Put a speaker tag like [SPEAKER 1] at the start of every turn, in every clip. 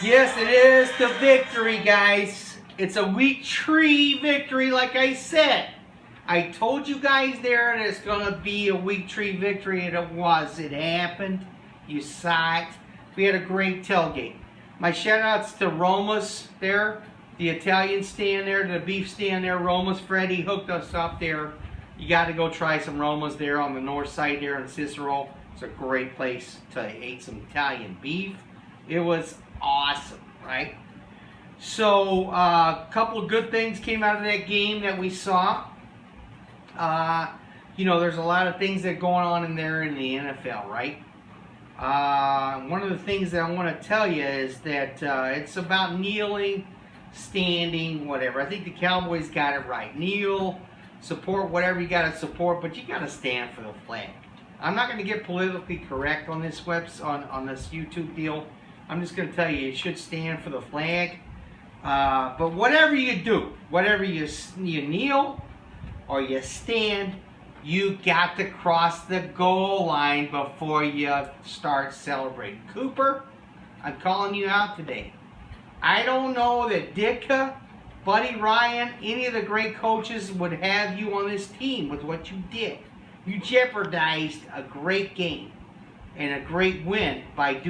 [SPEAKER 1] Yes, it is to victory, guys. It's a week 3 victory, like I said. I told you guys there that it's going to be a week 3 victory, and it was. It happened. You saw it. We had a great tailgate. My shout-outs to Roma's there, the Italian stand there, the beef stand there. Roma's, Freddie hooked us up there. You got to go try some Roma's there on the north side there in Cicero. It's a great place to eat some Italian beef. It was awesome, right? So a couple of good things came out of that game that we saw. You know, there's a lot of things that are going on in there in the NFL, right? One of the things that I want to tell you is that it's about kneeling, standing, whatever. I think the Cowboys got it right. Kneel, support whatever you got to support, but you got to stand for the flag. I'm not going to get politically correct on this on this YouTube deal. I'm just going to tell you should stand for the flag. But whatever you do, whatever you kneel or you stand, you got to cross the goal line before you start celebrating. Cooper, I'm calling you out today. I don't know that Ditka, Buddy Ryan, any of the great coaches would have you on this team with what you did. You jeopardized a great game and a great win by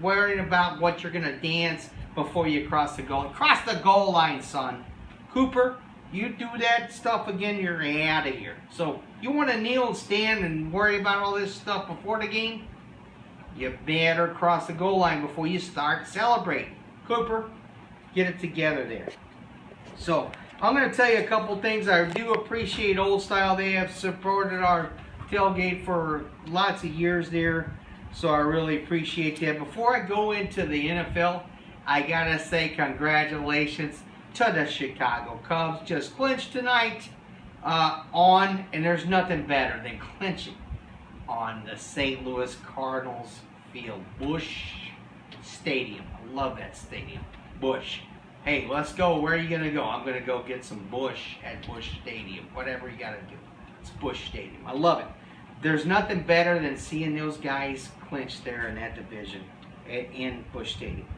[SPEAKER 1] worrying about what you're going to dance before you cross the goal. Cross the goal line, son. Cooper, you do that stuff again, you're out of here. So you want to kneel and stand and worry about all this stuff before the game? You better cross the goal line before you start celebrating. Cooper, get it together there. So I'm going to tell you a couple things. I do appreciate Old Style. They have supported our tailgate for lots of years there. So I really appreciate that. Before I go into the NFL, I got to say congratulations to the Chicago Cubs. Just clinched tonight and there's nothing better than clinching on the St. Louis Cardinals field. Busch Stadium. I love that stadium. Busch. Hey, let's go. Where are you going to go? I'm going to go get some Busch at Busch Stadium. Whatever you got to do. It's Busch Stadium. I love it. There's nothing better than seeing those guys clinch there in that division in Busch Stadium.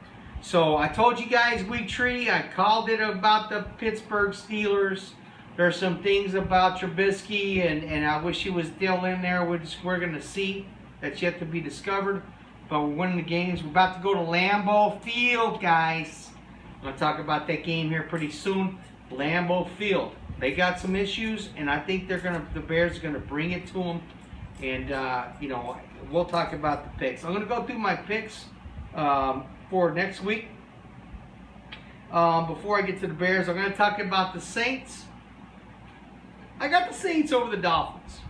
[SPEAKER 1] So I told you guys week 3. I called it about the Pittsburgh Steelers. There's some things about Trubisky, and I wish he was still in there. We're going to see. That's yet to be discovered. But we're winning the games. We're about to go to Lambeau Field, guys. I'm going to talk about that game here pretty soon. Lambeau Field. They got some issues, and I think the Bears are going to bring it to them. And, you know, we'll talk about the picks. I'm going to go through my picks for next week. Before I get to the Bears, I'm going to talk about the Saints. I got the Saints over the Dolphins.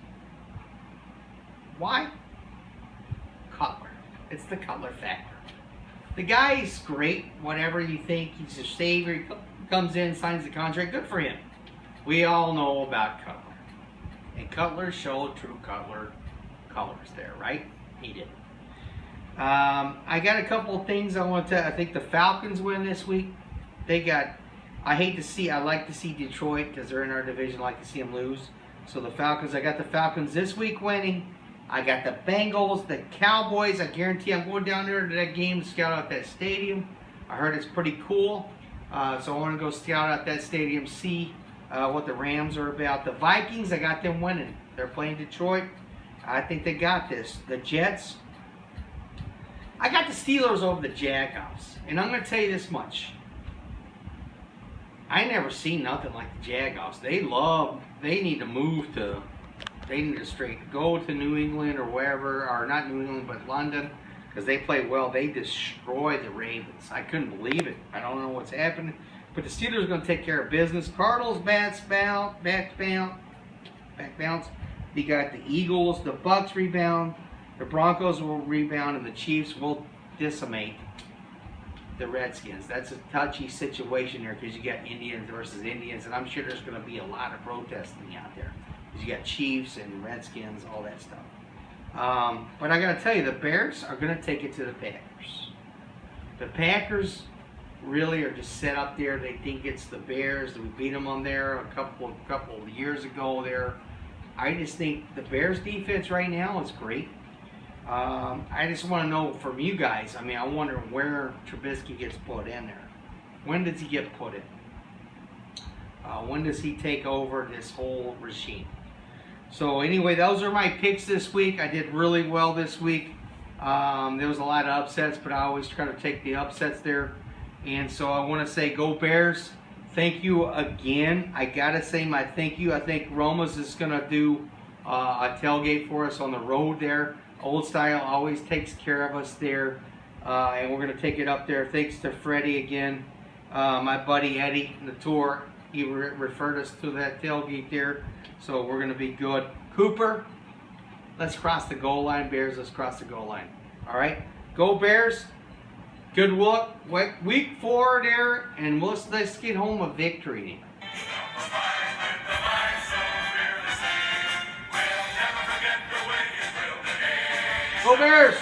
[SPEAKER 1] Why? Cutler. It's the Cutler factor. The guy's great, whatever you think. He's a savior. He comes in, signs the contract. Good for him. We all know about Cutler. And Cutler showed true Cutler colors there, right? He did. I got a couple of things I want to. I think the Falcons win this week. I like to see Detroit because they're in our division. I like to see them lose. So the Falcons, I got the Falcons this week winning. I got the Bengals, the Cowboys. I guarantee I'm going down there to that game to scout out that stadium. I heard it's pretty cool. So I want to go scout out that stadium, see what the Rams are about. The Vikings, I got them winning. They're playing Detroit. I think they got this. The Jets, I got the Steelers over the Jaguars. And I'm going to tell you this much. I never seen nothing like the Jaguars. They need to move to, they need to straight go to New England or wherever, or not New England, but London, because they play well. They destroy the Ravens. I couldn't believe it. I don't know what's happening. But the Steelers are going to take care of business. Cardinals, back bounce. You got the Eagles, the Bucks rebound. The Broncos will rebound, and the Chiefs will decimate the Redskins. That's a touchy situation there because you got Indians versus Indians, and I'm sure there's going to be a lot of protesting out there because you got Chiefs and Redskins, all that stuff. But I got to tell you, the Bears are going to take it to the Packers. The Packers really are just set up there. They think it's the Bears. We beat them on there a couple of years ago there. I just think the Bears defense right now is great. I just want to know from you guys. I mean, I wonder where Trubisky gets put in there. When does he get put in? When does he take over this whole regime? So anyway, those are my picks this week. I did really well this week. There was a lot of upsets, but I always try to take the upsets there. And so I want to say go Bears. Thank you again. I got to say my thank you. I think Roma's is going to do a tailgate for us on the road there. Old Style always takes care of us there. And we're going to take it up there. Thanks to Freddie again. My buddy Eddie in the tour. He referred us to that tailgate there. So we're going to be good. Cooper, let's cross the goal line. Bears, let's cross the goal line. All right? Go Bears. Good luck. Week 4 there. And let's get home a victory. Go Bears!